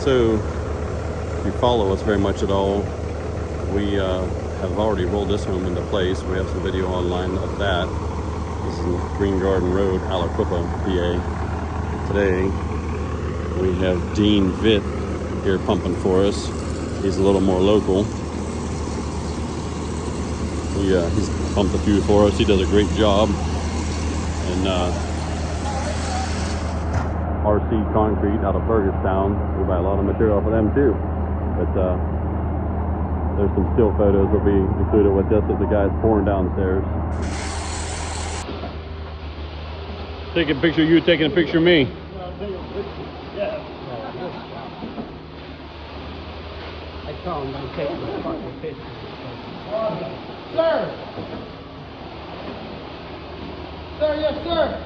So, if you follow us very much at all, we have already rolled this home into place. We have some video online of that. This is Green Garden Road, Aliquippa, PA. Today, we have Dean Vitt here pumping for us. He's a little more local. He's pumped a few for us. He does a great job. And RC Concrete out of Burgestown. We buy a lot of material for them too. But there's some still photos will be included with this of the guys pouring downstairs. Take a picture of you taking a picture of me. I saw him going to take a fucking picture. Sir! Sir, yes, sir!